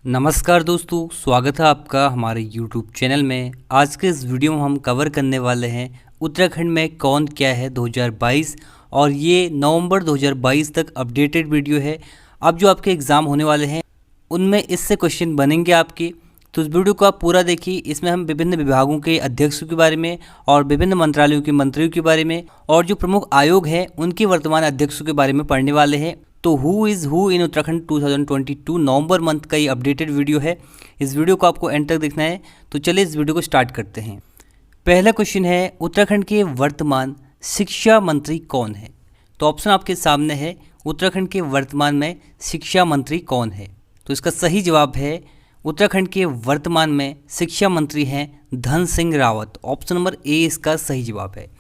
नमस्कार दोस्तों, स्वागत है आपका हमारे YouTube चैनल में। आज के इस वीडियो में हम कवर करने वाले हैं उत्तराखंड में कौन क्या है 2022, और ये नवंबर 2022 तक अपडेटेड वीडियो है। अब जो आपके एग्ज़ाम होने वाले हैं उनमें इससे क्वेश्चन बनेंगे आपके, तो इस वीडियो को आप पूरा देखिए। इसमें हम विभिन्न विभागों के अध्यक्षों के बारे में और विभिन्न मंत्रालयों के मंत्रियों के बारे में और जो प्रमुख आयोग हैं उनके वर्तमान अध्यक्षों के बारे में पढ़ने वाले हैं। तो who is who in Uttarakhand 2022 November month का ये अपडेटेड वीडियो है। इस वीडियो को आपको एंड तक देखना है। तो चलिए इस वीडियो को स्टार्ट करते हैं। पहला क्वेश्चन है, उत्तराखंड के वर्तमान शिक्षा मंत्री कौन है? तो ऑप्शन आपके सामने है, उत्तराखंड के वर्तमान में शिक्षा मंत्री कौन है? तो इसका सही जवाब है, उत्तराखंड के वर्तमान में शिक्षा मंत्री हैं Dhan Singh Rawat. Option number A इसका सही जवाब है।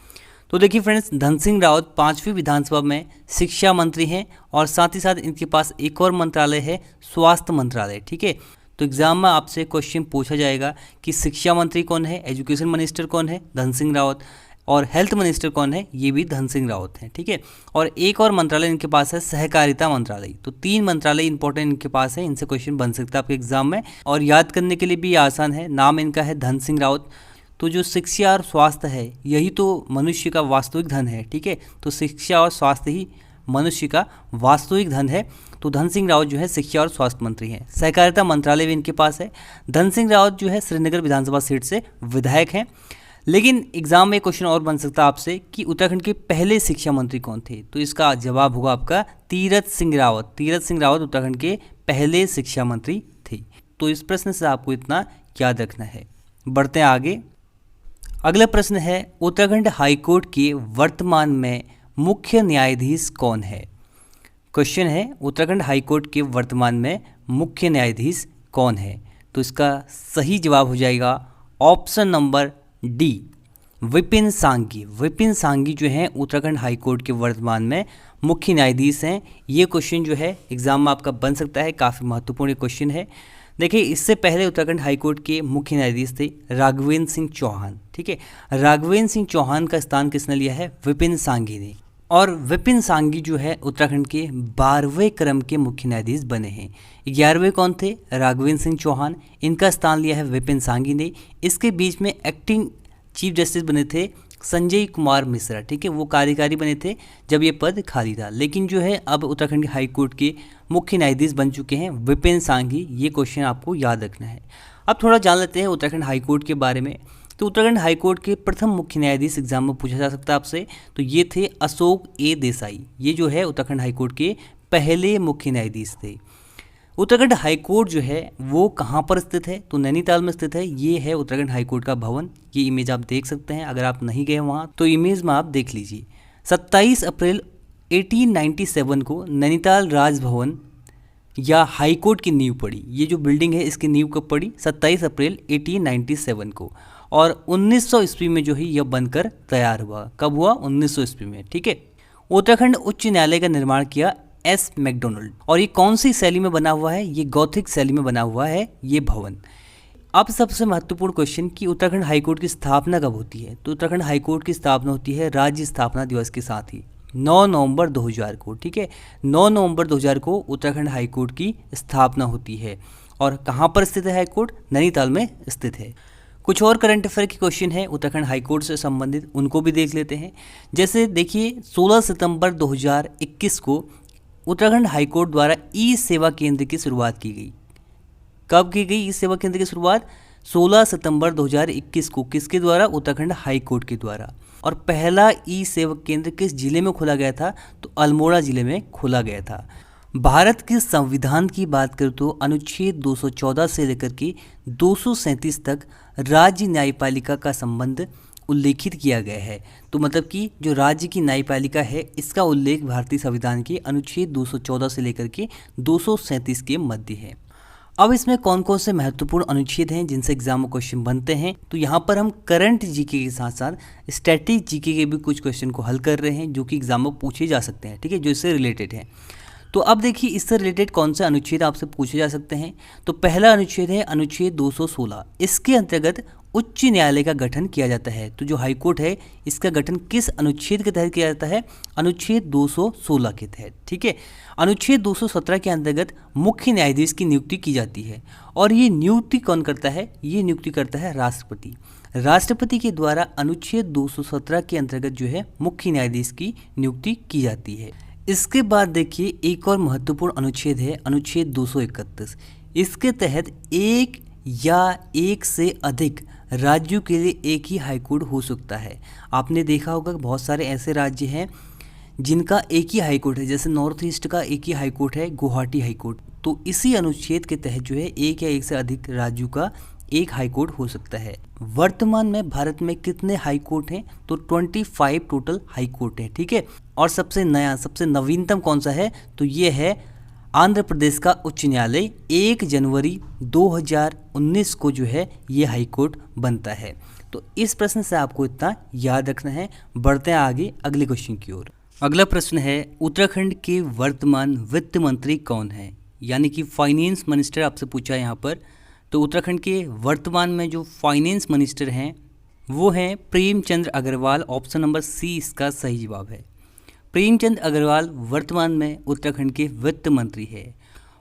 तो देखिए फ्रेंड्स, धन सिंह रावत 5वीं विधानसभा में शिक्षा मंत्री हैं और साथ ही साथ इनके पास एक और मंत्रालय है, स्वास्थ्य मंत्रालय। ठीक है, तो एग्जाम में आपसे क्वेश्चन पूछा जाएगा कि शिक्षा मंत्री कौन है, एजुकेशन मिनिस्टर कौन है, धन सिंह रावत, और हेल्थ मिनिस्टर कौन है, ये भी धन सिंह रावत हैं। ठीक है, और एक और मंत्रालय इनके पास है सहकारिता मंत्रालय। तो 3 मंत्रालय इंपॉर्टेंट इनके पास है, इनसे क्वेश्चन बन सकता है आपके एग्जाम में, और याद करने के लिए भी आसान है। नाम इनका है धन सिंह रावत। तो जो शिक्षा और स्वास्थ्य है यही तो मनुष्य का वास्तविक धन है। ठीक है, तो शिक्षा और स्वास्थ्य ही मनुष्य का वास्तविक धन है। तो धन सिंह रावत जो है शिक्षा और स्वास्थ्य मंत्री हैं। सहकारिता मंत्रालय भी इनके पास है। धन सिंह रावत जो है श्रीनगर विधानसभा सीट से विधायक हैं। लेकिन एग्जाम में क्वेश्चन और बन सकता है आपसे कि उत्तराखंड के पहले शिक्षा मंत्री कौन थे? तो इसका जवाब होगा आपका तीरथ सिंह रावत। तीरथ सिंह रावत उत्तराखंड के पहले शिक्षा मंत्री थे। तो इस प्रश्न से आपको इतना याद रखना है। बढ़ते हैं आगे। अगला प्रश्न है, उत्तराखंड हाईकोर्ट के वर्तमान में मुख्य न्यायाधीश कौन है? क्वेश्चन है, उत्तराखंड हाईकोर्ट के वर्तमान में मुख्य न्यायाधीश कौन है? तो इसका सही जवाब हो जाएगा option number D, Vipin Sanghi. Vipin Sanghi जो हैं उत्तराखंड हाईकोर्ट के वर्तमान में मुख्य न्यायाधीश हैं। ये क्वेश्चन जो है एग्जाम में आपका बन सकता है, काफ़ी महत्वपूर्ण क्वेश्चन है। देखिए, इससे पहले उत्तराखंड हाईकोर्ट के मुख्य न्यायाधीश थे राघवेंद्र सिंह चौहान। ठीक है, राघवेंद्र सिंह चौहान का स्थान किसने लिया है? विपिन सांघी ने। और विपिन सांघी जो है उत्तराखंड के 12वें क्रम के मुख्य न्यायाधीश बने हैं। 11वें कौन थे? राघवेंद्र सिंह चौहान। इनका स्थान लिया है विपिन सांघी ने। इसके बीच में एक्टिंग चीफ जस्टिस बने थे संजय कुमार मिश्रा। ठीक है, वो कार्यकारी बने थे जब ये पद खाली था। लेकिन जो है अब उत्तराखंड हाई कोर्ट के मुख्य न्यायाधीश बन चुके हैं विपिन सांघी। ये क्वेश्चन आपको याद रखना है। अब थोड़ा जान लेते हैं उत्तराखंड हाई कोर्ट के बारे में। तो उत्तराखंड हाई कोर्ट के प्रथम मुख्य न्यायाधीश एग्जाम में पूछा जा सकता है आपसे, तो ये थे अशोक ए देसाई। ये जो है उत्तराखंड हाई कोर्ट के पहले मुख्य न्यायाधीश थे। उत्तराखंड हाईकोर्ट जो है वो कहाँ पर स्थित है? तो नैनीताल में स्थित है। ये है उत्तराखंड हाईकोर्ट का भवन। ये इमेज आप देख सकते हैं, अगर आप नहीं गए वहाँ तो इमेज में आप देख लीजिए। 27 अप्रैल 1897 को नैनीताल राजभवन या हाईकोर्ट की नींव पड़ी। ये जो बिल्डिंग है इसकी नींव कब पड़ी? 27 अप्रैल 1897 को। और 1900 ईस्वी में जो है यह बनकर तैयार हुआ। कब हुआ? 1900 ईस्वी में। ठीक है, उत्तराखंड उच्च न्यायालय का निर्माण किया एस मैकडोनल्ड। और ये कौन सी शैली में बना हुआ है? ये गौथिक शैली में बना हुआ है ये भवन। अब सबसे महत्वपूर्ण क्वेश्चन कि उत्तराखंड हाईकोर्ट की स्थापना कब होती है? तो उत्तराखंड हाईकोर्ट की स्थापना होती है राज्य स्थापना दिवस के साथ ही 9 नवंबर 2000 को। ठीक है, 9 नवंबर 2000 को उत्तराखंड हाईकोर्ट की स्थापना होती है। और कहाँ पर स्थित है हाईकोर्ट? नैनीताल में स्थित है। कुछ और करंट अफेयर के क्वेश्चन है उत्तराखंड हाईकोर्ट से संबंधित, उनको भी देख लेते हैं। जैसे देखिए, 16 सितंबर 2021 को उत्तराखंड हाईकोर्ट द्वारा ई सेवा केंद्र की शुरुआत की गई। कब की गई ई सेवा केंद्र की शुरुआत? 16 सितंबर 2021 को। किसके द्वारा? उत्तराखंड हाईकोर्ट के द्वारा। और पहला ई सेवा केंद्र किस जिले में खोला गया था? तो अल्मोड़ा जिले में खोला गया था। भारत के संविधान की बात करें तो अनुच्छेद 214 से लेकर के 237 तक राज्य न्यायपालिका का संबंध उल्लेखित किया गया है। तो मतलब कि जो राज्य की न्यायपालिका है इसका उल्लेख भारतीय संविधान के अनुच्छेद 214 से लेकर के 237 के मध्य है। अब इसमें कौन कौन से महत्वपूर्ण अनुच्छेद हैं जिनसे एग्जाम में क्वेश्चन बनते हैं? तो यहाँ पर हम करंट जीके के साथ साथ स्टैटिक जीके के भी कुछ क्वेश्चन को हल कर रहे हैं जो कि एग्जाम में पूछे जा सकते हैं। ठीक है, जो इससे रिलेटेड है। तो अब देखिए इससे रिलेटेड कौन से अनुच्छेद आपसे पूछे जा सकते हैं। तो पहला अनुच्छेद है अनुच्छेद 216। इसके अंतर्गत उच्च न्यायालय का गठन किया जाता है। तो जो हाईकोर्ट है इसका गठन किस अनुच्छेद के तहत किया जाता है? अनुच्छेद 216 के तहत। ठीक है। अनुच्छेद 217 के अंतर्गत मुख्य न्यायाधीश की नियुक्ति की जाती है और ये नियुक्ति कौन करता है? ये नियुक्ति करता है राष्ट्रपति। राष्ट्रपति के द्वारा अनुच्छेद 217 के अंतर्गत जो है मुख्य न्यायाधीश की नियुक्ति की जाती है। इसके बाद देखिए एक और महत्वपूर्ण अनुच्छेद है अनुच्छेद 231। इसके तहत एक या एक से अधिक राज्यों के लिए एक ही हाईकोर्ट हो सकता है। आपने देखा होगा कि बहुत सारे ऐसे राज्य हैं जिनका एक ही हाईकोर्ट है, जैसे नॉर्थ ईस्ट का एक ही हाईकोर्ट है, गुवाहाटी हाईकोर्ट। तो इसी अनुच्छेद के तहत जो है एक या एक से अधिक राज्यों का एक हाईकोर्ट हो सकता है। वर्तमान में भारत में कितने हाईकोर्ट हैं? तो 25 टोटल हाईकोर्ट है। ठीक है। और सबसे नया सबसे नवीनतम कौन सा है? तो ये है आंध्र प्रदेश का उच्च न्यायालय। 1 जनवरी 2019 को जो है ये हाईकोर्ट बनता है। तो इस प्रश्न से आपको इतना याद रखना है। बढ़ते हैं आगे अगले क्वेश्चन की ओर। अगला प्रश्न है उत्तराखंड के वर्तमान वित्त मंत्री कौन है? यानी कि फाइनेंस मिनिस्टर आपसे पूछा है यहाँ पर। तो उत्तराखंड के वर्तमान में जो फाइनेंस मिनिस्टर हैं वो हैं Premchand Agarwal. Option number C इसका सही जवाब है। प्रेमचंद अग्रवाल वर्तमान में उत्तराखंड के वित्त मंत्री है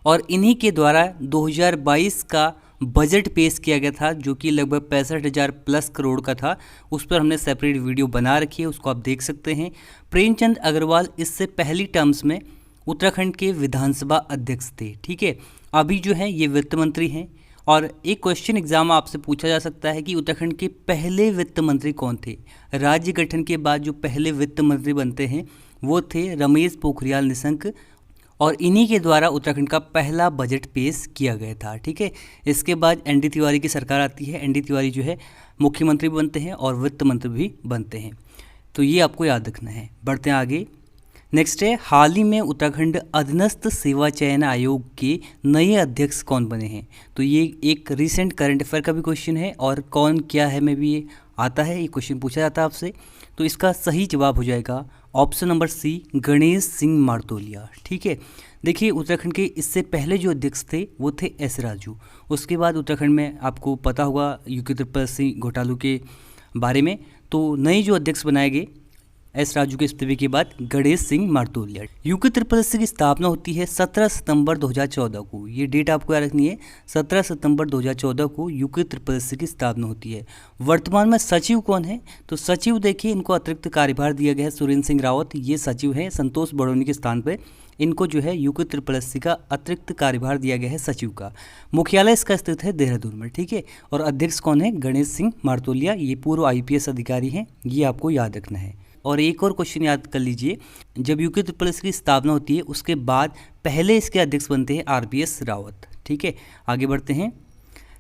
और इन्हीं के द्वारा 2022 का बजट पेश किया गया था जो कि लगभग 65,000 प्लस करोड़ का था। उस पर हमने सेपरेट वीडियो बना रखी है, उसको आप देख सकते हैं। प्रेमचंद अग्रवाल इससे पहली टर्म्स में उत्तराखंड के विधानसभा अध्यक्ष थे। ठीक है। अभी जो है ये वित्त मंत्री हैं। और एक क्वेश्चन एग्जाम आपसे पूछा जा सकता है कि उत्तराखंड के पहले वित्त मंत्री कौन थे? राज्य गठन के बाद जो पहले वित्त मंत्री बनते हैं वो थे रमेश पोखरियाल निशंक और इन्हीं के द्वारा उत्तराखंड का पहला बजट पेश किया गया था। ठीक है। इसके बाद एनडी तिवारी की सरकार आती है। एनडी तिवारी जो है मुख्यमंत्री बनते हैं और वित्त मंत्री भी बनते हैं। तो ये आपको याद रखना है। बढ़ते हैं आगे। नेक्स्ट है हाल ही में उत्तराखंड अधीनस्थ सेवा चयन आयोग के नए अध्यक्ष कौन बने हैं? तो ये एक रिसेंट करंट अफेयर का भी क्वेश्चन है और कौन क्या है में भी ये आता है, ये क्वेश्चन पूछा जाता है आपसे। तो इसका सही जवाब हो जाएगा option number C Ganesh Singh Martolia. ठीक है। देखिए उत्तराखंड के इससे पहले जो अध्यक्ष थे वो थे एस राजू। उसके बाद उत्तराखंड में आपको पता होगा यूके त्रिपाल सिंह घोटालों के बारे में। तो नए जो अध्यक्ष बनाए गए एस राजू के इस्तीफे के बाद गणेश सिंह मारतोलिया। यूके त्रिपाल सिंह की स्थापना होती है 17 सितंबर 2014 को। ये डेट आपको याद रखनी है। 17 सितंबर 2014 को यूके त्रिपाल सिंह की स्थापना होती है। वर्तमान में सचिव कौन है? तो सचिव देखिए इनको अतिरिक्त कार्यभार दिया गया है। सुरेंद्र सिंह रावत ये सचिव हैं। संतोष बड़ोनी के स्थान पर इनको जो है यूके त्रिपाल सिंह का अतिरिक्त कार्यभार दिया गया है सचिव का। मुख्यालय इसका स्थित है देहरादून में। ठीक है। और अध्यक्ष कौन है? गणेश सिंह मारतोलिया। ये पूर्व IPS अधिकारी हैं। ये आपको याद रखना है। और एक और क्वेश्चन याद कर लीजिए, जब यूके त्रिपाल सिंह की स्थापना होती है उसके बाद पहले इसके अध्यक्ष बनते हैं RPS रावत। ठीक है। आगे बढ़ते हैं।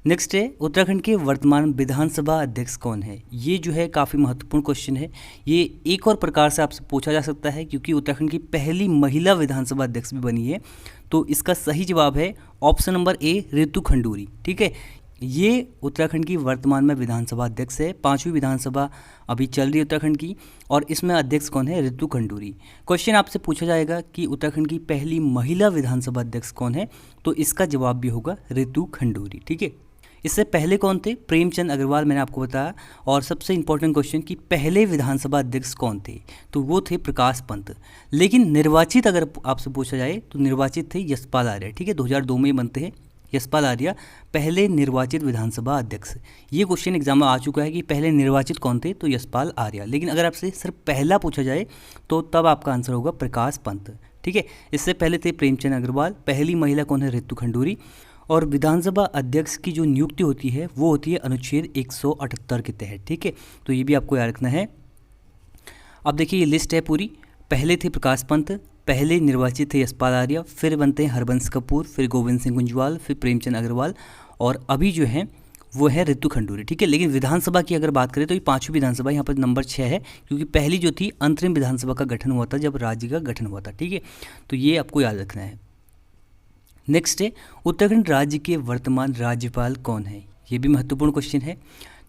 नेक्स्ट है उत्तराखंड के वर्तमान विधानसभा अध्यक्ष कौन है? ये जो है काफ़ी महत्वपूर्ण क्वेश्चन है। ये एक और प्रकार से आपसे पूछा जा सकता है क्योंकि उत्तराखंड की पहली महिला विधानसभा अध्यक्ष भी बनी है। तो इसका सही जवाब है ऑप्शन नंबर ए ऋतु खंडूरी। ठीक है। ये उत्तराखंड की वर्तमान में विधानसभा अध्यक्ष है। 5वीं विधानसभा अभी चल रही है उत्तराखंड की और इसमें अध्यक्ष कौन है? ऋतु खंडूरी। क्वेश्चन आपसे पूछा जाएगा कि उत्तराखंड की पहली महिला विधानसभा अध्यक्ष कौन है? तो इसका जवाब भी होगा ऋतु खंडूरी। ठीक है। इससे पहले कौन थे? प्रेमचंद अग्रवाल मैंने आपको बताया। और सबसे इंपॉर्टेंट क्वेश्चन कि पहले विधानसभा अध्यक्ष कौन थे? तो वो थे प्रकाश पंत। लेकिन निर्वाचित अगर आपसे पूछा जाए तो निर्वाचित थे यशपाल आर्य। ठीक है। 2002 में बनते हैं यशपाल आर्य पहले निर्वाचित विधानसभा अध्यक्ष। ये क्वेश्चन एग्जाम में आ चुका है कि पहले निर्वाचित कौन थे? तो यशपाल आर्य। लेकिन अगर आपसे सिर्फ पहला पूछा जाए तो तब आपका आंसर होगा प्रकाश पंत। ठीक है। इससे पहले थे प्रेमचंद अग्रवाल। पहली महिला कौन है? ऋतु खंडूरी। और विधानसभा अध्यक्ष की जो नियुक्ति होती है वो होती है अनुच्छेद 178 के तहत। ठीक है। तो ये भी आपको याद रखना है। अब देखिए ये लिस्ट है पूरी। पहले थे प्रकाश पंत, पहले निर्वाचित थे यशपाल आर्य, फिर बनते हैं हरबंस कपूर, फिर गोविंद सिंह कुंजवाल, फिर प्रेमचंद अग्रवाल और अभी जो है वो है ऋतु खंडूरी। ठीक है। लेकिन विधानसभा की अगर बात करें तो ये 5वीं विधानसभा यहाँ पर नंबर 6 है क्योंकि पहली जो थी अंतरिम विधानसभा का गठन हुआ था जब राज्य का गठन हुआ था। ठीक है। तो ये आपको याद रखना है। नेक्स्ट है उत्तराखंड राज्य के वर्तमान राज्यपाल कौन है? ये भी महत्वपूर्ण क्वेश्चन है।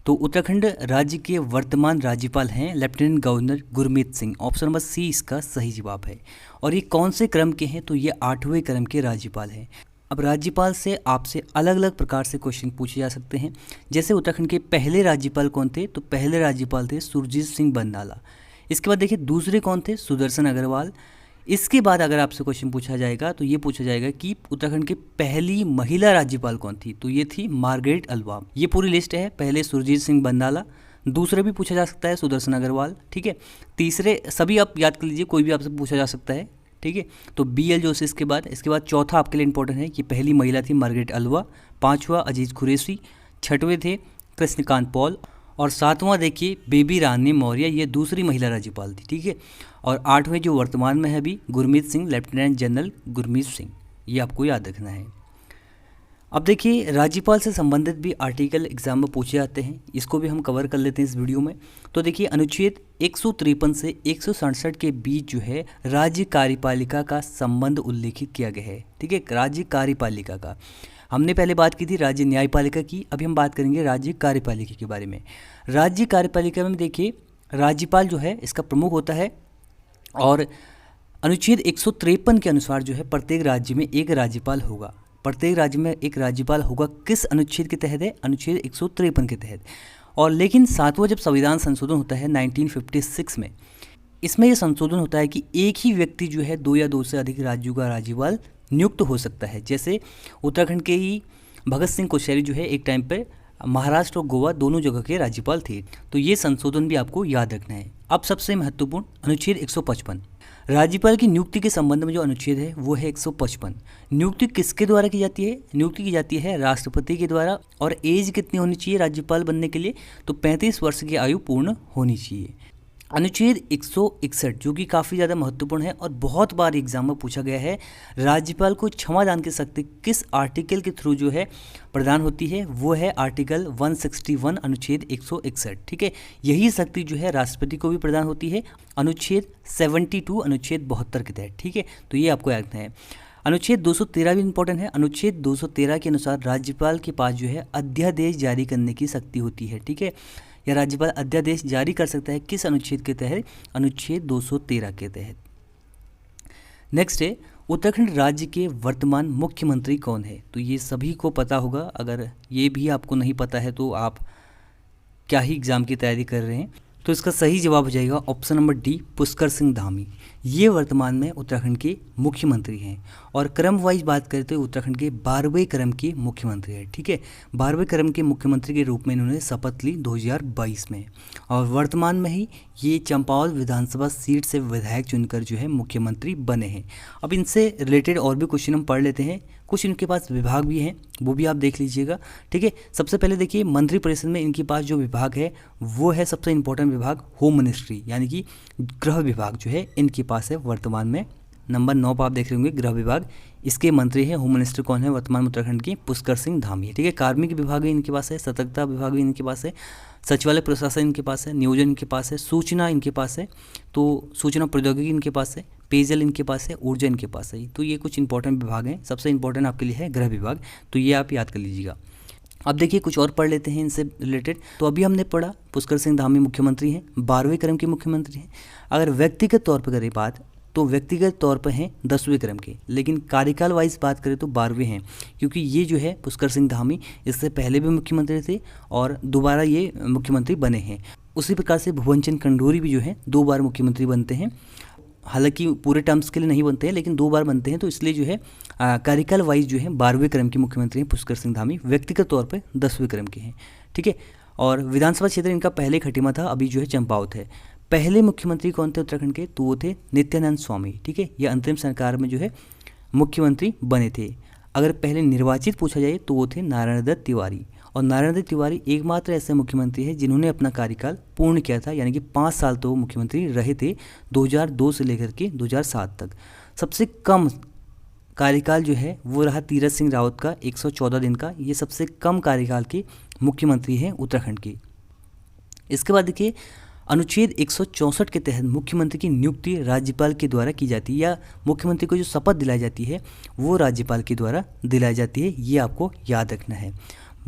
तो उत्तराखंड राज्य के वर्तमान राज्यपाल हैं lieutenant governor Gurmeet Singh. Option number C इसका सही जवाब है। और ये कौन से क्रम के हैं, तो ये 8वें क्रम के राज्यपाल हैं। अब राज्यपाल से आपसे अलग अलग प्रकार से क्वेश्चन पूछे जा सकते हैं। जैसे उत्तराखंड के पहले राज्यपाल कौन थे, तो पहले राज्यपाल थे सुरजीत सिंह बंदाला। इसके बाद देखिए दूसरे कौन थे, सुदर्शन अग्रवाल। इसके बाद अगर आपसे क्वेश्चन पूछा जाएगा तो ये पूछा जाएगा कि उत्तराखंड की पहली महिला राज्यपाल कौन थी, तो ये थी मार्गरेट अल्वा। ये पूरी लिस्ट है। पहले सुरजीत सिंह बंदाला, दूसरे भी पूछा जा सकता है सुदर्शन अग्रवाल, ठीक है। तीसरे सभी आप याद कर लीजिए, कोई भी आपसे पूछा जा सकता है, ठीक है। तो BL जोशी इसके बाद चौथा आपके लिए इंपॉर्टेंट है कि पहली महिला थी मार्गरेट अल्वा, पांचवा अजीज कुरैशी, छठवें थे कृष्णकांत पॉल, और सातवां देखिए बेबी रानी मौर्य, ये दूसरी महिला राज्यपाल थी, ठीक है। और आठवें जो वर्तमान में है अभी गुरमीत सिंह, लेफ्टिनेंट जनरल गुरमीत सिंह, ये आपको याद रखना है। अब देखिए राज्यपाल से संबंधित भी आर्टिकल एग्जाम में पूछे जाते हैं, इसको भी हम कवर कर लेते हैं इस वीडियो में। तो देखिए अनुच्छेद 153 से 167 के बीच जो है राज्य कार्यपालिका का संबंध उल्लेखित किया गया है, ठीक है। राज्य कार्यपालिका का हमने पहले बात की थी राज्य न्यायपालिका की, अभी हम बात करेंगे राज्य कार्यपालिका के बारे में। राज्य कार्यपालिका में देखिए राज्यपाल जो है इसका प्रमुख होता है, और अनुच्छेद 153 के अनुसार जो है प्रत्येक राज्य में एक राज्यपाल होगा। प्रत्येक राज्य में एक राज्यपाल होगा, किस अनुच्छेद के तहत है, अनुच्छेद 153 के तहत। और लेकिन सातवां जब संविधान संशोधन होता है 1956 में, इसमें यह संशोधन होता है कि एक ही व्यक्ति जो है 2 या 2 से अधिक राज्यों का राज्यपाल नियुक्त हो सकता है। जैसे उत्तराखंड के ही भगत सिंह कोश्यारी जो है एक टाइम पर महाराष्ट्र और गोवा दोनों जगह के राज्यपाल थे। तो ये संशोधन भी आपको याद रखना है। अब सबसे महत्वपूर्ण अनुच्छेद 155, राज्यपाल की नियुक्ति के संबंध में जो अनुच्छेद है वो है 155। नियुक्ति किसके द्वारा की जाती है, नियुक्ति की जाती है राष्ट्रपति के द्वारा। और एज कितनी होनी चाहिए राज्यपाल बनने के लिए, तो 35 वर्ष की आयु पूर्ण होनी चाहिए। अनुच्छेद 161 जो कि काफ़ी ज़्यादा महत्वपूर्ण है और बहुत बार एग्जाम में पूछा गया है, राज्यपाल को क्षमादान की शक्ति किस आर्टिकल के थ्रू जो है प्रदान होती है, वो है आर्टिकल 161 अनुच्छेद 161, ठीक है। यही शक्ति जो है राष्ट्रपति को भी प्रदान होती है अनुच्छेद 72 अनुच्छेद 72 के तहत, ठीक है। तो ये आपको याद रखना है। अनुच्छेद 213 भी इंपॉर्टेंट है। अनुच्छेद 213 के अनुसार राज्यपाल के पास जो है अध्यादेश जारी करने की शक्ति होती है, ठीक है। या राज्यपाल अध्यादेश जारी कर सकता है किस अनुच्छेद के तहत, अनुच्छेद 213 के तहत। नेक्स्ट है उत्तराखंड राज्य के वर्तमान मुख्यमंत्री कौन है, तो ये सभी को पता होगा। अगर ये भी आपको नहीं पता है तो आप क्या ही एग्ज़ाम की तैयारी कर रहे हैं। तो इसका सही जवाब हो जाएगा option number D, Pushkar Singh Dhami. ये वर्तमान में उत्तराखंड के मुख्यमंत्री हैं। और क्रम वाइज बात करें तो उत्तराखंड के 12वें क्रम के मुख्यमंत्री हैं, ठीक है। 12वें क्रम के मुख्यमंत्री के रूप में इन्होंने शपथ ली 2022 में। और वर्तमान में ही ये चंपावत विधानसभा सीट से विधायक चुनकर जो है मुख्यमंत्री बने हैं। अब इनसे रिलेटेड और भी क्वेश्चन हम पढ़ लेते हैं। कुछ इनके पास विभाग भी हैं, वो भी आप देख लीजिएगा, ठीक है। सबसे पहले देखिए मंत्रिपरिषद में इनके पास जो विभाग है वो है सबसे इंपॉर्टेंट विभाग होम मिनिस्ट्री, यानी कि गृह विभाग जो है इनके पास है वर्तमान में। नंबर 9 पर आप देख रहे होंगे गृह विभाग, इसके मंत्री हैं होम मिनिस्टर कौन है वर्तमान में उत्तराखंड के, पुष्कर सिंह धामी, ठीक है। कार्मिक विभाग भी इनके पास है, सतर्कता विभाग भी इनके पास है, सचिवालय प्रशासन इनके पास है, नियोजन इनके पास है, सूचना इनके पास है, तो सूचना प्रौद्योगिकी इनके पास है, पेयजल इनके पास है, ऊर्जा इनके पास है। तो ये कुछ इंपॉर्टेंट विभाग हैं। सबसे इंपॉर्टेंट आपके लिए है गृह विभाग, तो ये आप याद कर लीजिएगा। अब देखिए कुछ और पढ़ लेते हैं इनसे रिलेटेड। तो अभी हमने पढ़ा पुष्कर सिंह धामी मुख्यमंत्री हैं, 12वें क्रम के मुख्यमंत्री हैं। अगर व्यक्तिगत तौर पर करें बात तो व्यक्तिगत तौर पर हैं 10वें क्रम के, लेकिन कार्यकाल वाइज बात करें तो 12वें हैं, क्योंकि ये जो है पुष्कर सिंह धामी इससे पहले भी मुख्यमंत्री थे और दोबारा ये मुख्यमंत्री बने हैं। उसी प्रकार से भुवन चंद कंडोरी भी जो है 2 बार मुख्यमंत्री बनते हैं। हालांकि पूरे टर्म्स के लिए नहीं बनते हैं, लेकिन 2 बार बनते हैं, तो इसलिए जो है कार्यकाल वाइज जो है 12वें क्रम के मुख्यमंत्री हैं पुष्कर सिंह धामी। व्यक्तिगत तौर पर 10वें क्रम के हैं, ठीक है। और विधानसभा क्षेत्र इनका पहले खटीमा था, अभी जो है चंपावत है। पहले मुख्यमंत्री कौन थे उत्तराखंड के, तो वो थे नित्यानंद स्वामी, ठीक है। ये अंतरिम सरकार में जो है मुख्यमंत्री बने थे। अगर पहले निर्वाचित पूछा जाए तो वो थे नारायण दत्त तिवारी। और नारायण दत्त तिवारी एकमात्र ऐसे मुख्यमंत्री हैं जिन्होंने अपना कार्यकाल पूर्ण किया था, यानी कि 5 साल तो वो मुख्यमंत्री रहे थे 2002 से लेकर के 2007 तक। सबसे कम कार्यकाल जो है वो रहा तीरथ सिंह रावत का 114 दिन का। ये सबसे कम कार्यकाल के मुख्यमंत्री हैं उत्तराखंड के। इसके बाद देखिए अनुच्छेद 164 के तहत मुख्यमंत्री की नियुक्ति राज्यपाल के द्वारा की जाती है, या मुख्यमंत्री को जो शपथ दिलाई जाती है वो राज्यपाल के द्वारा दिलाई जाती है। ये आपको याद रखना है।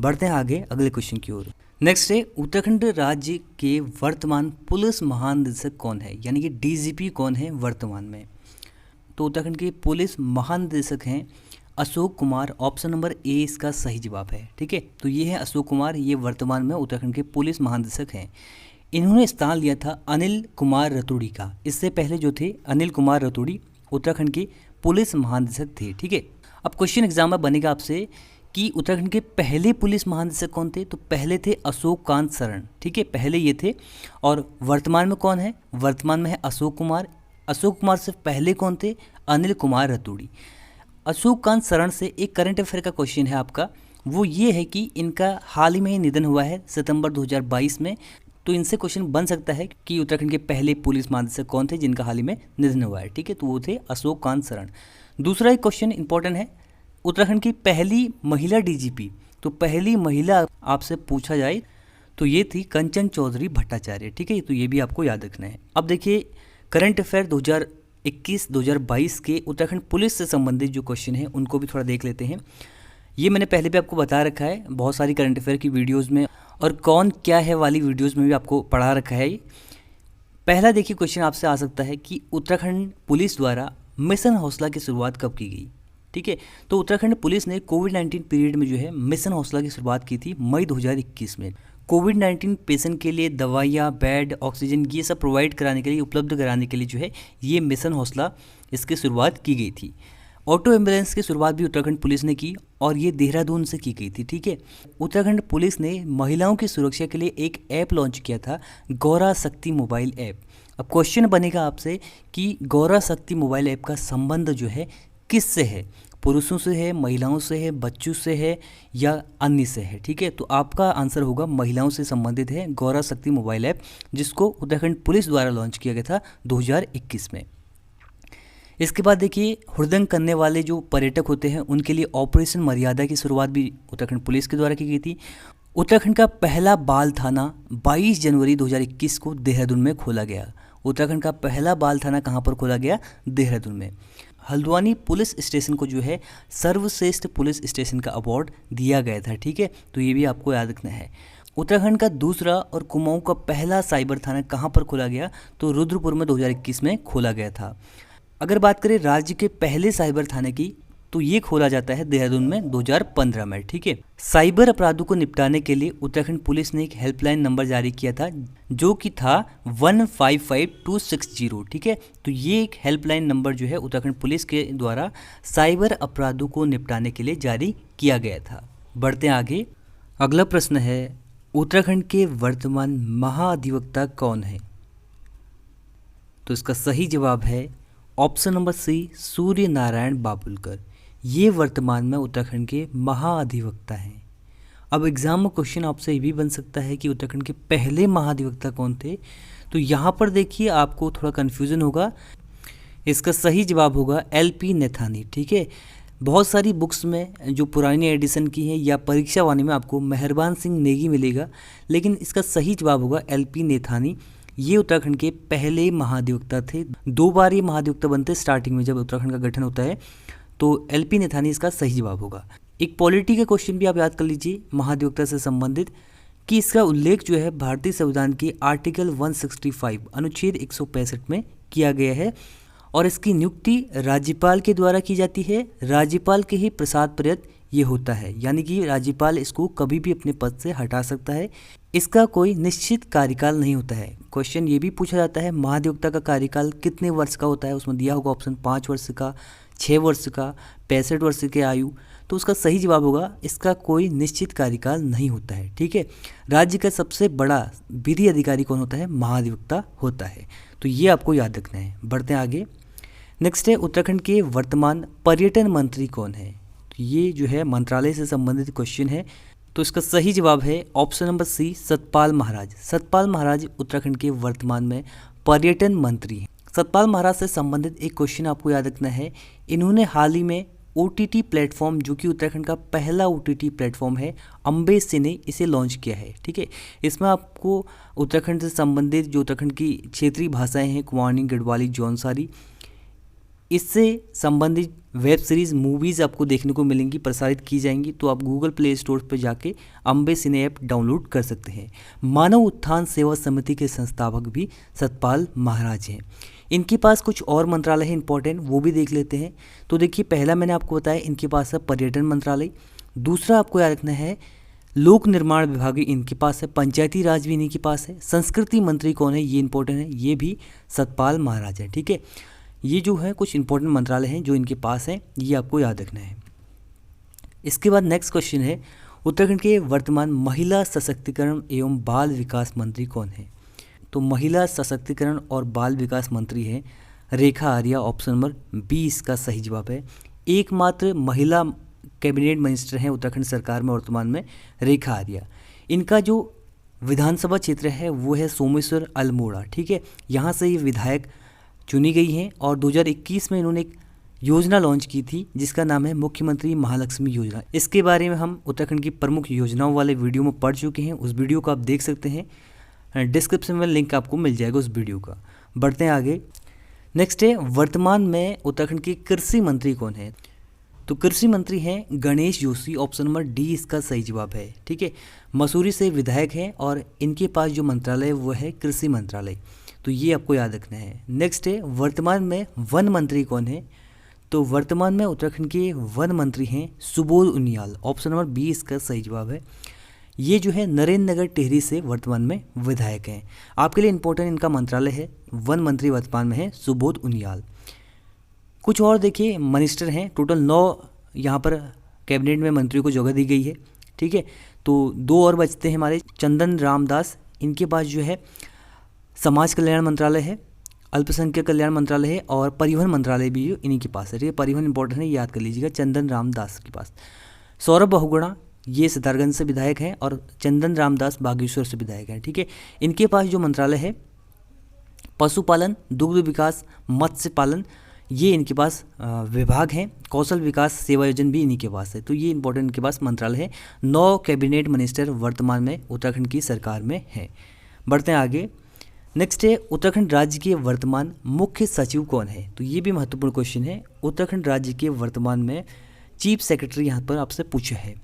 बढ़ते हैं आगे अगले क्वेश्चन की ओर। नेक्स्ट है उत्तराखंड राज्य के वर्तमान पुलिस महानिदेशक कौन है, यानी कि डीजीपी कौन है वर्तमान में। तो उत्तराखंड के पुलिस महानिदेशक हैं Ashok Kumar. Option number A इसका सही जवाब है। ठीक है, तो ये है अशोक कुमार, ये वर्तमान में उत्तराखंड के पुलिस महानिदेशक हैं। इन्होंने स्थान लिया था अनिल कुमार रतूड़ी का। इससे पहले जो थे अनिल कुमार रतूड़ी उत्तराखंड के पुलिस महानिदेशक थे। ठीक है, अब क्वेश्चन एग्जाम में बनेगा आपसे कि उत्तराखंड के पहले पुलिस महानिदेशक कौन थे। तो पहले थे अशोक कांत शरण। ठीक है, पहले ये थे। और वर्तमान में कौन है, वर्तमान में है अशोक कुमार। अशोक कुमार से पहले कौन थे, अनिल कुमार रतूड़ी। अशोक कांत शरण से एक करंट अफेयर का क्वेश्चन है आपका, वो ये है कि इनका हाल ही में निधन हुआ है सितंबर 2022 में। तो इनसे क्वेश्चन बन सकता है कि उत्तराखंड के पहले पुलिस महानिदेशक कौन थे जिनका हाल ही में निधन हुआ है। ठीक है, तो वो थे अशोक कांत शरण। दूसरा एक क्वेश्चन इंपॉर्टेंट है, उत्तराखंड की पहली महिला डीजीपी। तो पहली महिला आपसे पूछा जाए तो ये थी कंचन चौधरी भट्टाचार्य। ठीक है, तो ये भी आपको याद रखना है। अब देखिए करंट अफेयर 2021-2022 के उत्तराखंड पुलिस से संबंधित जो क्वेश्चन है उनको भी थोड़ा देख लेते हैं। ये मैंने पहले भी आपको बता रखा है बहुत सारी करंट अफेयर की वीडियोस में, और कौन क्या है वाली वीडियोस में भी आपको पढ़ा रखा है। पहला देखिए क्वेश्चन आपसे आ सकता है कि उत्तराखंड पुलिस द्वारा मिशन हौसला की शुरुआत कब की गई। ठीक है, तो उत्तराखंड पुलिस ने कोविड-19 पीरियड में जो है मिशन हौसला की शुरुआत की थी मई 2021 में। कोविड-19 पेशेंट के लिए दवाइयाँ, बेड, ऑक्सीजन ये सब प्रोवाइड कराने के लिए, उपलब्ध कराने के लिए जो है ये मिशन हौसला इसकी शुरुआत की गई थी। ऑटो एम्बुलेंस की शुरुआत भी उत्तराखंड पुलिस ने की और ये देहरादून से की गई थी। ठीक है, उत्तराखंड पुलिस ने महिलाओं की सुरक्षा के लिए एक ऐप लॉन्च किया था, गौरा शक्ति मोबाइल ऐप। अब क्वेश्चन बनेगा आपसे कि गौरा शक्ति मोबाइल ऐप का संबंध जो है किससे है, पुरुषों से है, महिलाओं से है, बच्चों से है या अन्य से है। ठीक है, तो आपका आंसर होगा महिलाओं से संबंधित है गौरा शक्ति मोबाइल ऐप, जिसको उत्तराखंड पुलिस द्वारा लॉन्च किया गया था 2021 में। इसके बाद देखिए हुड़दंग करने वाले जो पर्यटक होते हैं उनके लिए ऑपरेशन मर्यादा की शुरुआत भी उत्तराखंड पुलिस के द्वारा की गई थी। उत्तराखंड का पहला बाल थाना 22 जनवरी 2021 को देहरादून में खोला गया। उत्तराखंड का पहला बाल थाना कहाँ पर खोला गया, देहरादून में। हल्द्वानी पुलिस स्टेशन को जो है सर्वश्रेष्ठ पुलिस स्टेशन का अवार्ड दिया गया था। ठीक है, तो ये भी आपको याद रखना है। उत्तराखंड का दूसरा और कुमाऊं का पहला साइबर थाना कहाँ पर खोला गया, तो रुद्रपुर में 2021 में खोला गया था। अगर बात करें राज्य के पहले साइबर थाने की, तो ये खोला जाता है देहरादून में 2015 में। ठीक है, साइबर अपराधों को निपटाने के लिए उत्तराखंड पुलिस ने एक हेल्पलाइन नंबर जारी किया था जो कि था 155260। ठीक है, तो ये एक हेल्पलाइन नंबर जो है उत्तराखंड पुलिस के द्वारा साइबर अपराधों को निपटाने के लिए जारी किया गया था। बढ़ते हैं आगे। अगला प्रश्न है उत्तराखंड के वर्तमान महाधिवक्ता कौन है। तो इसका सही जवाब है ऑप्शन नंबर सी, सूर्य नारायण बाबुलकर। ये वर्तमान में उत्तराखंड के महाधिवक्ता हैं। अब एग्जाम में क्वेश्चन आपसे ये भी बन सकता है कि उत्तराखंड के पहले महाधिवक्ता कौन थे। तो यहाँ पर देखिए आपको थोड़ा कन्फ्यूज़न होगा। इसका सही जवाब होगा LP नैथानी। ठीक है, बहुत सारी बुक्स में जो पुरानी एडिशन की है या परीक्षा वाणी में आपको मेहरबान सिंह नेगी मिलेगा, लेकिन इसका सही जवाब होगा LP नैथानी। ये उत्तराखंड के पहले महाधिवक्ता थे। 2 बार ये महाधिवक्ता बनते स्टार्टिंग में जब उत्तराखंड का गठन होता है, तो LP नैथानी इसका सही जवाब होगा। एक पॉलिटी का क्वेश्चन भी आप याद कर लीजिए महाधिवक्ता से संबंधित, कि इसका उल्लेख जो है भारतीय संविधान के आर्टिकल 165 अनुच्छेद 165 में किया गया है और इसकी नियुक्ति राज्यपाल के द्वारा की जाती है। राज्यपाल के ही प्रसाद पर्यंत ये होता है, यानी कि राज्यपाल इसको कभी भी अपने पद से हटा सकता है। इसका कोई निश्चित कार्यकाल नहीं होता है। क्वेश्चन ये भी पूछा जाता है महाधिवक्ता का कार्यकाल कितने वर्ष का होता है, उसमें दिया होगा ऑप्शन 5 वर्ष का, 6 वर्ष का, 65 वर्ष की आयु। तो उसका सही जवाब होगा इसका कोई निश्चित कार्यकाल नहीं होता है। ठीक है, राज्य का सबसे बड़ा विधि अधिकारी कौन होता है, महाधिवक्ता होता है। तो ये आपको याद रखना है। बढ़ते हैं आगे। नेक्स्ट है उत्तराखंड के वर्तमान पर्यटन मंत्री कौन है। तो ये जो है मंत्रालय से संबंधित क्वेश्चन है। तो इसका सही जवाब है ऑप्शन नंबर सी, सतपाल महाराज। सतपाल महाराज उत्तराखंड के वर्तमान में पर्यटन मंत्री हैं। सतपाल महाराज से संबंधित एक क्वेश्चन आपको याद रखना है। इन्होंने हाल ही में OTT प्लेटफॉर्म, जो कि उत्तराखंड का पहला OTT प्लेटफॉर्म है, अम्बे से ने इसे लॉन्च किया है। ठीक है, इसमें आपको उत्तराखंड से संबंधित जो उत्तराखंड की क्षेत्रीय भाषाएं हैं, कुमाऊनी, गढ़वाली, जौनसारी, इससे संबंधित वेब सीरीज़ मूवीज़ आपको देखने को मिलेंगी, प्रसारित की जाएंगी। तो आप गूगल प्ले स्टोर पर जाके अम्बे सिने ऐप डाउनलोड कर सकते हैं। मानव उत्थान सेवा समिति के संस्थापक भी सतपाल महाराज हैं। इनके पास कुछ और मंत्रालय है इंपॉर्टेंट, वो भी देख लेते हैं। तो देखिए, पहला मैंने आपको बताया इनके पास है पर्यटन मंत्रालय। दूसरा आपको याद रखना है लोक निर्माण विभाग इनके पास है। पंचायती राज भी इन्हीं के पास है। संस्कृति मंत्री कौन है, ये इंपॉर्टेंट है, ये भी सतपाल महाराज है। ठीक है, ये जो है कुछ इंपॉर्टेंट मंत्रालय हैं जो इनके पास हैं, ये आपको याद रखना है। इसके बाद नेक्स्ट क्वेश्चन है, उत्तराखंड के वर्तमान महिला सशक्तिकरण एवं बाल विकास मंत्री कौन है? तो महिला सशक्तिकरण और बाल विकास मंत्री हैं Rekha Arya. Option number B इसका सही जवाब है। एकमात्र महिला कैबिनेट मिनिस्टर हैं उत्तराखंड सरकार में वर्तमान में रेखा आर्या। इनका जो विधानसभा क्षेत्र है वो है सोमेश्वर अल्मोड़ा। ठीक है, यहाँ से ये विधायक चुनी गई हैं और 2021 में इन्होंने एक योजना लॉन्च की थी जिसका नाम है मुख्यमंत्री महालक्ष्मी योजना। इसके बारे में हम उत्तराखंड की प्रमुख योजनाओं वाले वीडियो में पढ़ चुके हैं, उस वीडियो को आप देख सकते हैं, डिस्क्रिप्शन में लिंक आपको मिल जाएगा उस वीडियो का। बढ़ते हैं आगे। नेक्स्ट है, वर्तमान में उत्तराखंड के कृषि मंत्री कौन है? तो कृषि मंत्री हैं Ganesh Joshi. Option number D इसका सही जवाब है। ठीक है, मसूरी से विधायक हैं और इनके पास जो मंत्रालय है वो है कृषि मंत्रालय। तो ये आपको याद रखना है। नेक्स्ट है, वर्तमान में वन मंत्री कौन है? तो वर्तमान में उत्तराखंड के वन मंत्री हैं Subodh Uniyal. Option number B इसका सही जवाब है। ये जो है नरेंद्र नगर टिहरी से वर्तमान में विधायक हैं। आपके लिए इंपॉर्टेंट इनका मंत्रालय है, वन मंत्री वर्तमान में है सुबोध उनियाल। कुछ और देखिए मिनिस्टर हैं, टोटल 9 यहाँ पर कैबिनेट में मंत्रियों को जगह दी गई है। ठीक है, तो 2 और बचते हैं हमारे। चंदन रामदास, इनके पास जो है समाज कल्याण मंत्रालय है, अल्पसंख्यक कल्याण मंत्रालय है और परिवहन मंत्रालय भी इन्हीं के पास है। ठीक है, परिवहन इंपॉर्टेंट है, याद कर लीजिएगा चंदन रामदास के पास। सौरभ बहुगुणा, ये सितारगंज से विधायक हैं और चंदन रामदास बागेश्वर से विधायक हैं। ठीक है, इनके पास जो मंत्रालय है पशुपालन, दुग्ध विकास, मत्स्य पालन, ये इनके पास विभाग हैं। कौशल विकास सेवा योजना भी इन्हीं के पास है। तो ये इंपॉर्टेंट इनके पास मंत्रालय है। 9 कैबिनेट मिनिस्टर वर्तमान में उत्तराखंड की सरकार में हैं। बढ़ते हैं आगे। नेक्स्ट है, उत्तराखंड राज्य के वर्तमान मुख्य सचिव कौन है? तो ये भी महत्वपूर्ण क्वेश्चन है। उत्तराखंड राज्य के वर्तमान में चीफ सेक्रेटरी यहाँ पर आपसे पूछा है,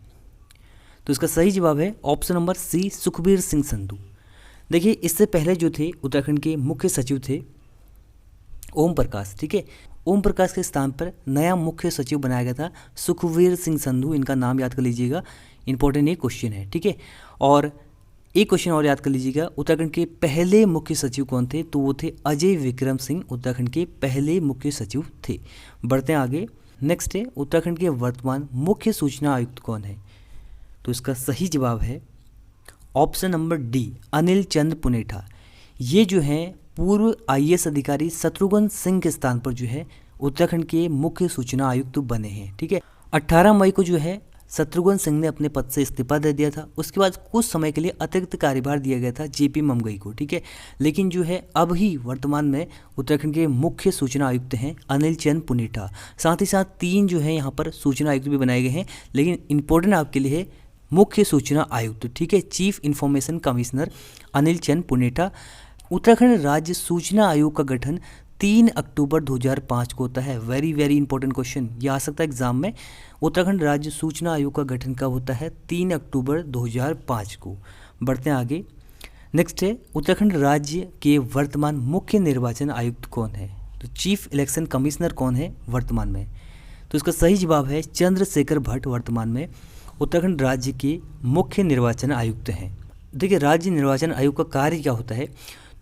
तो इसका सही जवाब है option number C Sukhbir Singh Sandhu. देखिए, इससे पहले जो थे उत्तराखंड के मुख्य सचिव थे ओम प्रकाश। ठीक है, ओम प्रकाश के स्थान पर नया मुख्य सचिव बनाया गया था सुखबीर सिंह संधू। इनका नाम याद कर लीजिएगा, इंपॉर्टेंट ये क्वेश्चन है। ठीक है, और एक क्वेश्चन और याद कर लीजिएगा, उत्तराखंड के पहले मुख्य सचिव कौन थे? तो वो थे अजय विक्रम सिंह, उत्तराखंड के पहले मुख्य सचिव थे। बढ़ते हैं आगे। नेक्स्ट है, उत्तराखंड के वर्तमान मुख्य सूचना आयुक्त कौन है? तो इसका सही जवाब है ऑप्शन नंबर डी अनिल चंद्र पुनेठा। ये जो है पूर्व IAS अधिकारी शत्रुघ्न सिंह के स्थान पर जो है उत्तराखंड के मुख्य सूचना आयुक्त बने हैं। ठीक है, 18 मई को जो है शत्रुघ्न सिंह ने अपने पद से इस्तीफा दे दिया था। उसके बाद कुछ समय के लिए अतिरिक्त कार्यभार दिया गया था JP ममगई को। ठीक है, लेकिन जो है अब ही वर्तमान में उत्तराखंड के मुख्य सूचना आयुक्त हैं अनिल चंद पुनेठा। साथ ही साथ 3 जो है यहाँ पर सूचना आयुक्त भी बनाए गए हैं, लेकिन इंपॉर्टेंट आपके लिए है मुख्य सूचना आयुक्त। ठीक है, चीफ इंफॉर्मेशन कमिश्नर अनिल चंद पुनेठा। उत्तराखंड राज्य सूचना आयोग का गठन 3 अक्टूबर 2005 को होता है। वेरी वेरी इंपॉर्टेंट क्वेश्चन, ये आ सकता है एग्जाम में। उत्तराखंड राज्य सूचना आयोग का गठन कब होता है? 3 अक्टूबर 2005 को। बढ़ते हैं आगे। नेक्स्ट है, उत्तराखंड राज्य के वर्तमान मुख्य निर्वाचन आयुक्त कौन है? तो चीफ इलेक्शन कमिश्नर कौन है वर्तमान में? तो इसका सही जवाब है चंद्रशेखर भट्ट वर्तमान में उत्तराखंड राज्य के मुख्य निर्वाचन आयुक्त हैं। देखिए, राज्य निर्वाचन आयोग का कार्य क्या होता है?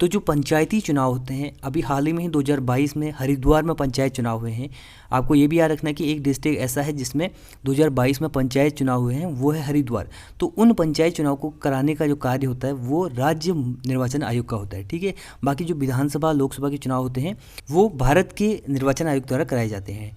तो जो पंचायती चुनाव होते हैं, अभी हाल ही में 2022 में हरिद्वार में पंचायत चुनाव हुए हैं। आपको ये भी याद रखना है कि एक डिस्ट्रिक्ट ऐसा है जिसमें 2022 में पंचायत चुनाव हुए हैं, वो है हरिद्वार। तो उन पंचायत चुनाव को कराने का जो कार्य होता है वो राज्य निर्वाचन आयोग का होता है। ठीक है, बाकी जो विधानसभा लोकसभा के चुनाव होते हैं वो भारत के निर्वाचन आयोग द्वारा कराए जाते हैं।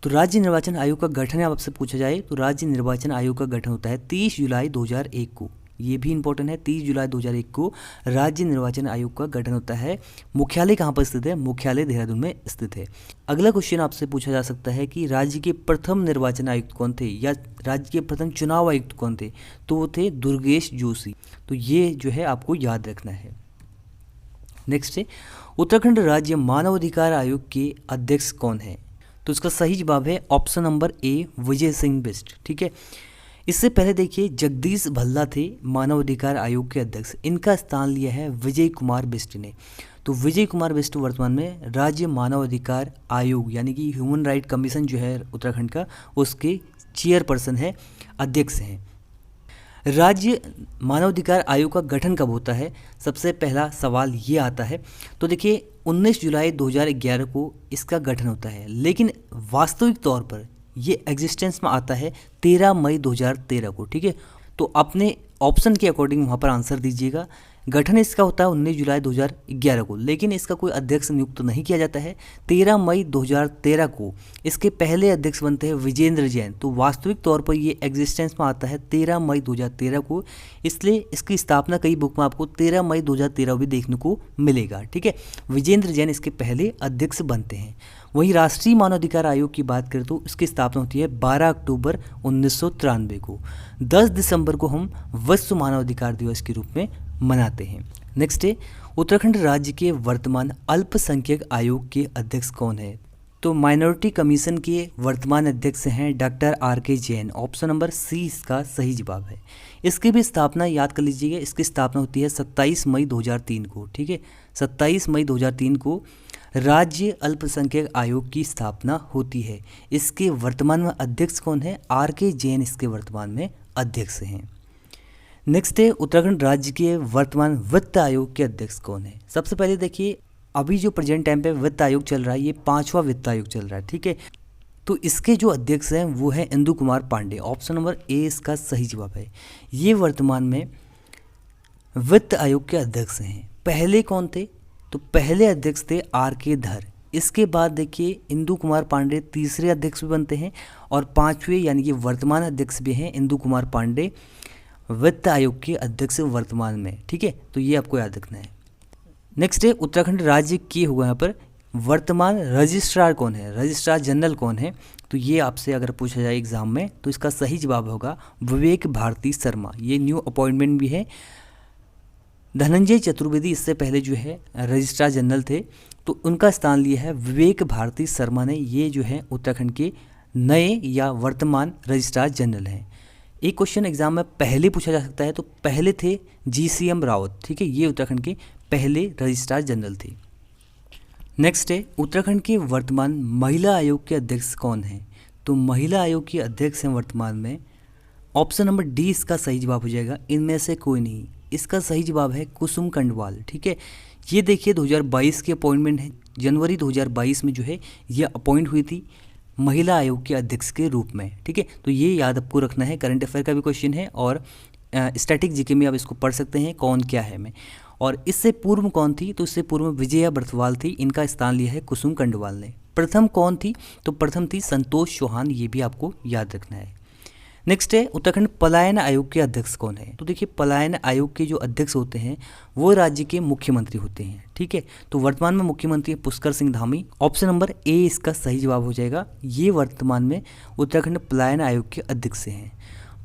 तो राज्य निर्वाचन आयोग का गठन आपसे पूछा जाए तो राज्य निर्वाचन आयोग का गठन होता है 30 जुलाई 2001 को। ये भी इंपॉर्टेंट है, 30 जुलाई 2001 को राज्य निर्वाचन आयोग का गठन होता है। मुख्यालय कहाँ पर स्थित है? मुख्यालय देहरादून में स्थित है। अगला क्वेश्चन आपसे पूछा जा सकता है कि राज्य के प्रथम निर्वाचन आयुक्त कौन थे या राज्य के प्रथम चुनाव आयुक्त कौन थे? तो वो थे दुर्गेश जोशी। तो ये जो है आपको याद रखना है। नेक्स्ट है, उत्तराखंड राज्य मानवाधिकार आयोग के अध्यक्ष कौन है? तो इसका सही जवाब है ऑप्शन नंबर ए, विजय सिंह बिष्ट। ठीक है, इससे पहले देखिए जगदीश भल्ला थे मानव अधिकार आयोग के अध्यक्ष, इनका स्थान लिया है विजय कुमार बिष्ट ने। तो विजय कुमार बिष्ट वर्तमान में राज्य मानव अधिकार आयोग यानी कि ह्यूमन राइट कमीशन जो है उत्तराखंड का, उसके चेयरपर्सन है, अध्यक्ष हैं। राज्य मानवाधिकार आयोग का गठन कब होता है, सबसे पहला सवाल ये आता है। तो देखिए 19 जुलाई 2011 को इसका गठन होता है, लेकिन वास्तविक तौर पर ये एग्जिस्टेंस में आता है 13 मई 2013 को। ठीक है, तो अपने ऑप्शन के अकॉर्डिंग वहाँ पर आंसर दीजिएगा। गठन इसका होता है 19 जुलाई 2011 को, लेकिन इसका कोई अध्यक्ष नियुक्त नहीं किया जाता है। 13 मई 2013 को इसके पहले अध्यक्ष बनते हैं विजेंद्र जैन। तो वास्तविक तौर पर ये एग्जिस्टेंस में आता है 13 मई 2013 को, इसलिए इसकी स्थापना कई बुक में आपको 13 मई 2013 भी देखने को मिलेगा। ठीक है, विजेंद्र जैन इसके पहले अध्यक्ष बनते हैं। वहीं राष्ट्रीय मानवाधिकार आयोग की बात करें तो इसकी स्थापना होती है 12 अक्टूबर 1993 को। 10 दिसंबर को हम विश्व मानवाधिकार दिवस के रूप में मनाते हैं। नेक्स्ट है, उत्तराखंड राज्य के वर्तमान अल्पसंख्यक आयोग के अध्यक्ष कौन है। तो माइनॉरिटी कमीशन के वर्तमान अध्यक्ष हैं doctor RK Jain. Option number C इसका सही जवाब है। इसकी भी स्थापना याद कर लीजिएगा, इसकी स्थापना होती है 27 मई 2003 को। ठीक है, 27 मई 2003 को राज्य अल्पसंख्यक आयोग की स्थापना होती है। इसके वर्तमान में अध्यक्ष कौन है, RK जैन इसके वर्तमान में अध्यक्ष हैं। नेक्स्ट है, उत्तराखंड राज्य के वर्तमान वित्त आयोग के अध्यक्ष कौन है। सबसे पहले देखिए अभी जो प्रेजेंट टाइम पे वित्त आयोग चल रहा है, ये 5वां वित्त आयोग चल रहा है। ठीक है, तो इसके जो अध्यक्ष हैं वो है Indu Kumar Pandey. Option number A इसका सही जवाब है। ये वर्तमान में वित्त आयोग के अध्यक्ष हैं। पहले कौन थे, तो पहले अध्यक्ष थे RK धर। इसके बाद देखिए इंदु कुमार पांडे तीसरे अध्यक्ष भी बनते हैं, और 5वें यानी कि वर्तमान अध्यक्ष भी हैं इंदु कुमार पांडे, वित्त आयोग के अध्यक्ष वर्तमान में। ठीक है, तो ये आपको याद रखना है। नेक्स्ट है, उत्तराखंड राज्य के हुआ यहाँ पर वर्तमान रजिस्ट्रार कौन है, रजिस्ट्रार जनरल कौन है। तो ये आपसे अगर पूछा जाए एग्जाम में तो इसका सही जवाब होगा विवेक भारती शर्मा। ये न्यू अपॉइंटमेंट भी है। धनंजय चतुर्वेदी इससे पहले जो है रजिस्ट्रार जनरल थे, तो उनका स्थान लिया है विवेक भारती शर्मा ने। ये जो है उत्तराखंड के नए या वर्तमान रजिस्ट्रार जनरल हैं। एक क्वेश्चन एग्जाम में पहले पूछा जा सकता है, तो पहले थे GCM रावत। ठीक है, ये उत्तराखंड के पहले रजिस्ट्रार जनरल थे। नेक्स्ट है, उत्तराखंड के वर्तमान महिला आयोग के अध्यक्ष कौन हैं। तो महिला आयोग के अध्यक्ष हैं वर्तमान में, ऑप्शन नंबर डी इसका सही जवाब हो जाएगा, इनमें से कोई नहीं। इसका सही जवाब है कुसुम कंडवाल। ठीक है, ये देखिए 2022 की अपॉइंटमेंट है। जनवरी 2022 में जो है ये अपॉइंट हुई थी महिला आयोग के अध्यक्ष के रूप में। ठीक है, तो ये याद आपको रखना है। करंट अफेयर का भी क्वेश्चन है और स्टैटिक जीके में आप इसको पढ़ सकते हैं कौन क्या है में। और इससे पूर्व कौन थी, तो इससे पूर्व विजया बर्थवाल थी, इनका स्थान लिया है कुसुम कंडवाल ने। प्रथम कौन थी, तो प्रथम थी संतोष चौहान, ये भी आपको याद रखना है। नेक्स्ट है, उत्तराखंड पलायन आयोग के अध्यक्ष कौन है। तो देखिए पलायन आयोग के जो अध्यक्ष होते हैं वो राज्य के मुख्यमंत्री होते हैं। ठीक है, तो वर्तमान में मुख्यमंत्री Pushkar Singh Dhami. Option number A इसका सही जवाब हो जाएगा। ये वर्तमान में उत्तराखंड पलायन आयोग के अध्यक्ष हैं।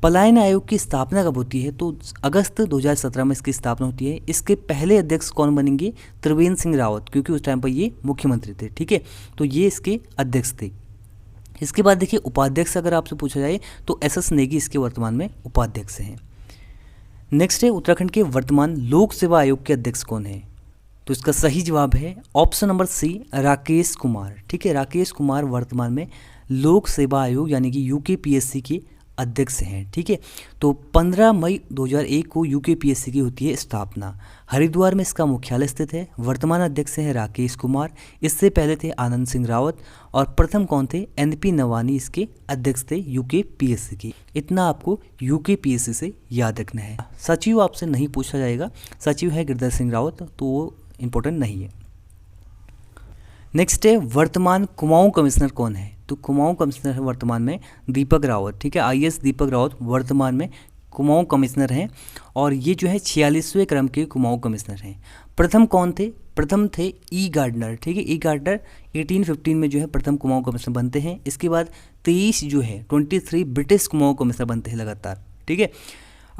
पलायन आयोग की स्थापना कब होती है, तो अगस्त 2017 में इसकी स्थापना होती है। इसके पहले अध्यक्ष कौन बनेंगे, त्रिवेंद्र सिंह रावत, क्योंकि उस टाइम पर ये मुख्यमंत्री थे। ठीक है, तो ये इसके अध्यक्ष थे। इसके बाद देखिए उपाध्यक्ष अगर आपसे पूछा जाए तो SS नेगी इसके वर्तमान में उपाध्यक्ष हैं। नेक्स्ट है, उत्तराखंड के वर्तमान लोक सेवा आयोग के अध्यक्ष कौन है। तो इसका सही जवाब है option number C, Rakesh Kumar. ठीक है, राकेश कुमार वर्तमान में लोक सेवा आयोग यानी कि UKPSC के अध्यक्ष हैं। ठीक है, तो 15 मई 2001 को UKPSC की होती है स्थापना। हरिद्वार में इसका मुख्यालय स्थित है। वर्तमान अध्यक्ष हैं राकेश कुमार। इससे पहले थे आनंद सिंह रावत, और प्रथम कौन थे, NP नवानी इसके अध्यक्ष थे UKPSC के। इतना आपको UKPSC से याद रखना है। सचिव आपसे नहीं पूछा जाएगा, सचिव है गिरधर सिंह रावत, तो वो इम्पोर्टेंट नहीं है। नेक्स्ट है, वर्तमान कुमाऊं कमिश्नर कौन है। तो कुमाऊं कमिश्नर है वर्तमान में दीपक रावत। ठीक है, IAS दीपक रावत वर्तमान में कुमाऊं कमिश्नर हैं, और ये जो है 46वें क्रम के कुमाऊं कमिश्नर हैं। प्रथम कौन थे, प्रथम थे E गार्डनर। ठीक है, E गार्डनर 1815 में जो है प्रथम कुमाऊं कमिश्नर बनते हैं। इसके बाद 23 जो है 23 ब्रिटिश कुमाऊं कमिश्नर बनते हैं लगातार। ठीक है,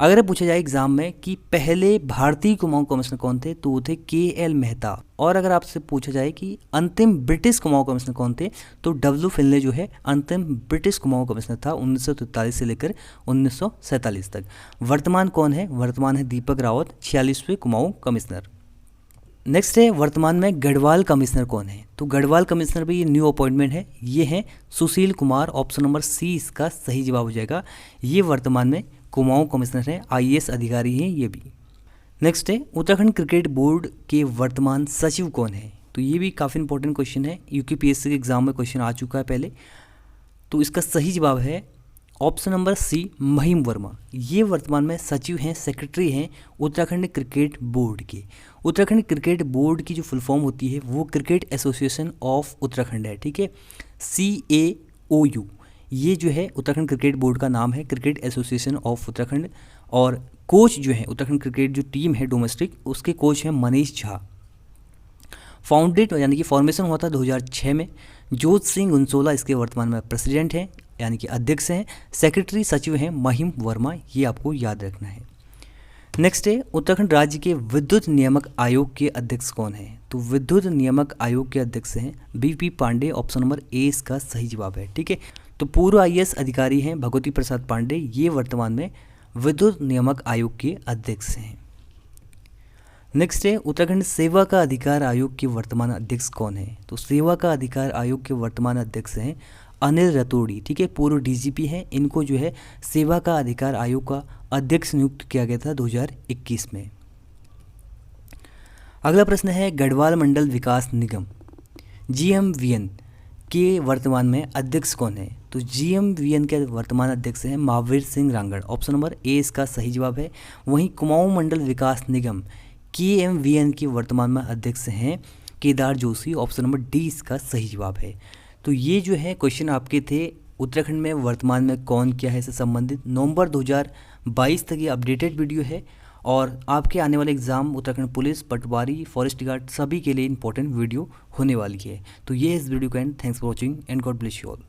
अगर पूछा जाए एग्जाम में कि पहले भारतीय कुमाऊं कमिश्नर कौन थे, तो वो थे KL मेहता। और अगर आपसे पूछा जाए कि अंतिम ब्रिटिश कुमाऊं कमिश्नर कौन थे, तो W फिनले जो है अंतिम ब्रिटिश कुमाऊं कमिश्नर था 1943 से लेकर 1947 तक। वर्तमान कौन है? वर्तमान है दीपक रावत, 46वें कुमाऊं कमिश्नर। नेक्स्ट है वर्तमान में गढ़वाल कमिश्नर कौन है? तो गढ़वाल कमिश्नर भी ये न्यू अपॉइंटमेंट है, ये हैं Sushil Kumar. Option number C इसका सही जवाब हो जाएगा। ये वर्तमान में कुमाऊं कमिश्नर हैं, IAS अधिकारी हैं ये भी। नेक्स्ट है उत्तराखंड क्रिकेट बोर्ड के वर्तमान सचिव कौन है? तो ये भी काफ़ी इंपॉर्टेंट क्वेश्चन है, UPSC के एग्जाम में क्वेश्चन आ चुका है पहले। तो इसका सही जवाब है ऑप्शन नंबर सी, महिम वर्मा। ये वर्तमान में सचिव हैं, सेक्रेटरी हैं उत्तराखंड क्रिकेट बोर्ड के। उत्तराखंड क्रिकेट बोर्ड की जो फुल फॉर्म होती है वो क्रिकेट एसोसिएशन ऑफ उत्तराखंड है, ठीक है, CAOU। ये जो है उत्तराखंड क्रिकेट बोर्ड का नाम है, क्रिकेट एसोसिएशन ऑफ उत्तराखंड। और कोच जो है उत्तराखंड क्रिकेट जो टीम है डोमेस्टिक, उसके कोच हैं मनीष झा। फाउंडेड यानी कि फॉर्मेशन हुआ था 2006 में। जोत सिंह गुंसोला इसके वर्तमान में प्रेसिडेंट हैं यानी कि अध्यक्ष हैं। सेक्रेटरी सचिव हैं महिम वर्मा, ये आपको याद रखना है। नेक्स्ट है उत्तराखंड राज्य के विद्युत नियामक आयोग के अध्यक्ष कौन है? तो विद्युत नियामक आयोग के अध्यक्ष हैं BP Pandey. Option number A इसका सही जवाब है, ठीक है। तो पूर्व IAS अधिकारी हैं भगवती प्रसाद पांडे, ये वर्तमान में विद्युत नियामक आयोग के अध्यक्ष हैं। नेक्स्ट है उत्तराखंड सेवा का अधिकार आयोग के वर्तमान अध्यक्ष कौन है? तो सेवा का अधिकार आयोग के वर्तमान अध्यक्ष हैं अनिल रतोड़ी, ठीक है, पूर्व DGP हैं। इनको जो है सेवा का अधिकार आयोग का अध्यक्ष नियुक्त किया गया था 2021 में। अगला प्रश्न है गढ़वाल मंडल विकास निगम GMVN के वर्तमान में अध्यक्ष कौन है? तो GMVN के वर्तमान अध्यक्ष हैं Mahavir Singh Rangad. Option number A इसका सही जवाब है। वहीं कुमाऊं मंडल विकास निगम KMVN के वर्तमान में अध्यक्ष हैं Kedar Joshi. Option number D इसका सही जवाब है। तो ये जो है क्वेश्चन आपके थे उत्तराखंड में वर्तमान में कौन क्या है से संबंधित। नवंबर 2022 तक ये अपडेटेड वीडियो है और आपके आने वाले एग्ज़ाम उत्तराखंड पुलिस, पटवारी, फॉरेस्ट गार्ड सभी के लिए इंपॉर्टेंट वीडियो होने वाली है। तो ये इस वीडियो का and. Thanks for watching and God bless you all.